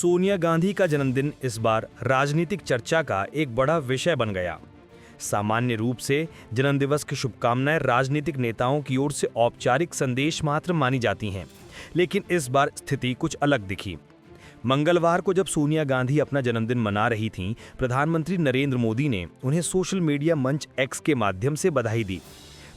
सोनिया गांधी का जन्मदिन इस बार राजनीतिक चर्चा का एक बड़ा विषय बन गया। सामान्य रूप से जन्मदिवस की शुभकामनाएं राजनीतिक नेताओं की ओर से औपचारिक संदेश मात्र मानी जाती हैं, लेकिन इस बार स्थिति कुछ अलग दिखी। मंगलवार को जब सोनिया गांधी अपना जन्मदिन मना रही थीं, प्रधानमंत्री नरेंद्र मोदी ने उन्हें सोशल मीडिया मंच एक्स के माध्यम से बधाई दी।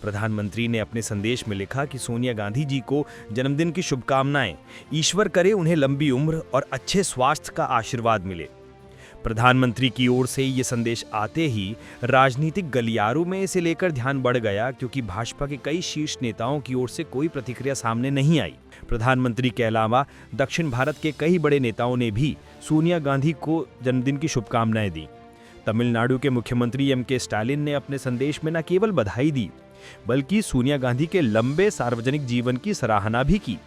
प्रधानमंत्री ने अपने संदेश में लिखा कि सोनिया गांधी जी को जन्मदिन की शुभकामनाएं, ईश्वर करे उन्हें लंबी उम्र और अच्छे स्वास्थ्य का आशीर्वाद मिले। प्रधानमंत्री की ओर से ये संदेश आते ही राजनीतिक गलियारों में इसे लेकर ध्यान बढ़ गया, क्योंकि भाजपा के कई शीर्ष नेताओं की ओर से कोई प्रतिक्रिया सामने नहीं आई। प्रधानमंत्री के अलावा दक्षिण भारत के कई बड़े नेताओं ने भी सोनिया गांधी को जन्मदिन की शुभकामनाएं दी। तमिलनाडु के मुख्यमंत्री एम.के. स्टालिन ने अपने संदेश में न केवल बधाई दी, बल्कि सोनिया गांधी के लंबे सार्वजनिक जीवन की सराहना भी की।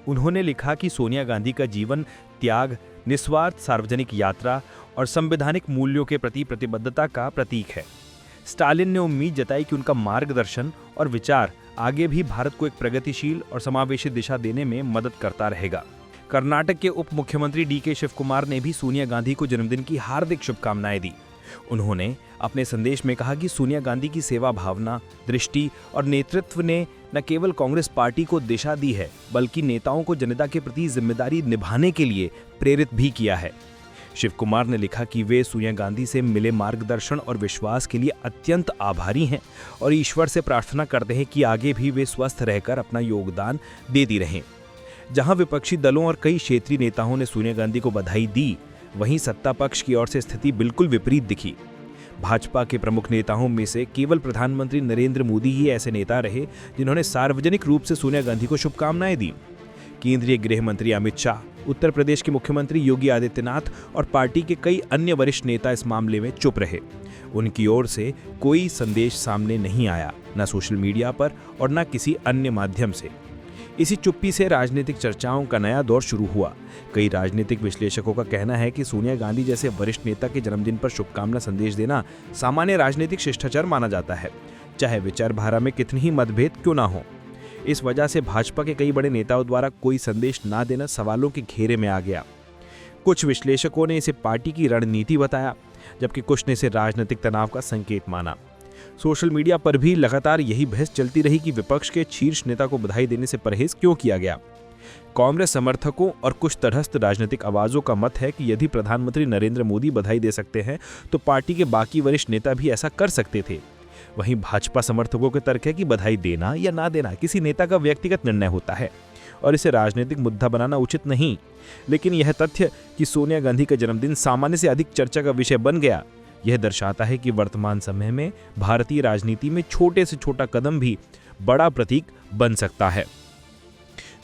उन्होंने लिखा कि सोनिया गांधी का जीवन त्याग, निस्वार्थ सार्वजनिक यात्रा और संवैधानिक मूल्यों के प्रति प्रतिबद्धता का प्रतीक है। स्टालिन ने उम्मीद जताई कि उनका मार्गदर्शन और विचार आगे भी भारत को एक प्रगतिशील और समावेशी दिशा देने में मदद करता रहेगा। कर्नाटक के उप मुख्यमंत्री डी.के. शिव कुमार ने भी सोनिया गांधी को जन्मदिन की हार्दिक शुभकामनाएं दी। उन्होंने अपने संदेश में कहा कि सोनिया गांधी की सेवा भावना, दृष्टि और नेतृत्व ने न केवल कांग्रेस पार्टी को दिशा दी है, बल्कि नेताओं को जनता के प्रति जिम्मेदारी निभाने के लिए प्रेरित भी किया है। शिव कुमार ने लिखा कि वे सोनिया गांधी से मिले मार्गदर्शन और विश्वास के लिए अत्यंत आभारी हैं और ईश्वर से प्रार्थना करते हैं कि आगे भी वे स्वस्थ रहकर अपना योगदान देती रहें। जहां विपक्षी दलों और कई क्षेत्रीय नेताओं ने सोनिया गांधी को बधाई दी, वहीं सत्ता पक्ष की ओर से स्थिति बिल्कुल विपरीत दिखी। भाजपा के प्रमुख नेताओं में से केवल प्रधानमंत्री नरेंद्र मोदी ही ऐसे नेता रहे जिन्होंने सार्वजनिक रूप से सोनिया गांधी को शुभकामनाएं दी। केंद्रीय गृह मंत्री अमित शाह, उत्तर प्रदेश के मुख्यमंत्री योगी आदित्यनाथ और पार्टी के कई अन्य वरिष्ठ नेता इस मामले में चुप रहे। उनकी ओर से कोई संदेश सामने नहीं आया, न सोशल मीडिया पर और न किसी अन्य माध्यम से। इसी चुप्पी से राजनीतिक चर्चाओं का नया दौर शुरू हुआ। कई राजनीतिक विश्लेषकों का कहना है कि सोनिया गांधी जैसे वरिष्ठ नेता के जन्मदिन पर शुभकामना संदेश देना सामान्य राजनीतिक शिष्टाचार माना जाता है, चाहे विचारधारा में कितनी ही मतभेद क्यों ना हो। इस वजह से भाजपा के कई बड़े नेताओं द्वारा कोई संदेश ना देना सवालों के घेरे में आ गया। कुछ विश्लेषकों ने इसे पार्टी की रणनीति बताया, जबकि कुछ ने इसे राजनीतिक तनाव का संकेत माना। सोशल मीडिया पर भी लगातार यही बहस चलती रही कि विपक्ष के शीर्ष नेता को बधाई देने से परहेज क्यों किया गया। कांग्रेस समर्थकों और कुछ तटस्थ राजनीतिक आवाजों का मत है कि यदि प्रधानमंत्री नरेंद्र मोदी बधाई दे सकते हैं, तो पार्टी के बाकी वरिष्ठ नेता भी ऐसा कर सकते थे। वहीं भाजपा समर्थकों के तर्क है कि बधाई देना या ना देना किसी नेता का व्यक्तिगत निर्णय होता है और इसे राजनीतिक मुद्दा बनाना उचित नहीं। लेकिन यह तथ्य कि सोनिया गांधी का जन्मदिन सामान्य से अधिक चर्चा का विषय बन गया, यह दर्शाता है कि वर्तमान समय में भारतीय राजनीति में छोटे से छोटा कदम भी बड़ा प्रतीक बन सकता है।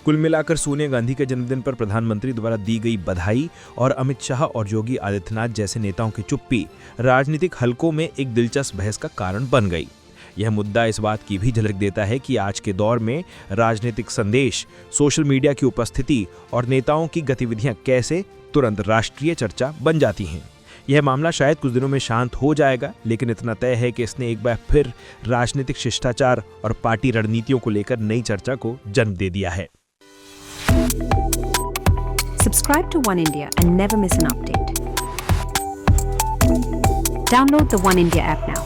कुल मिलाकर सोनिया गांधी के जन्मदिन पर प्रधानमंत्री द्वारा दी गई बधाई और अमित शाह और योगी आदित्यनाथ जैसे नेताओं की चुप्पी राजनीतिक हलकों में एक दिलचस्प बहस का कारण बन गई। यह मुद्दा इस बात की भी झलक देता है कि आज के दौर में राजनीतिक संदेश, सोशल मीडिया की उपस्थिति और नेताओं की गतिविधियां कैसे तुरंत राष्ट्रीय चर्चा बन जाती हैं। यह मामला शायद कुछ दिनों में शांत हो जाएगा, लेकिन इतना तय है कि इसने एक बार फिर राजनीतिक शिष्टाचार और पार्टी रणनीतियों को लेकर नई चर्चा को जन्म दे दिया है। Subscribe to One India and never miss an update. Download the One India app now.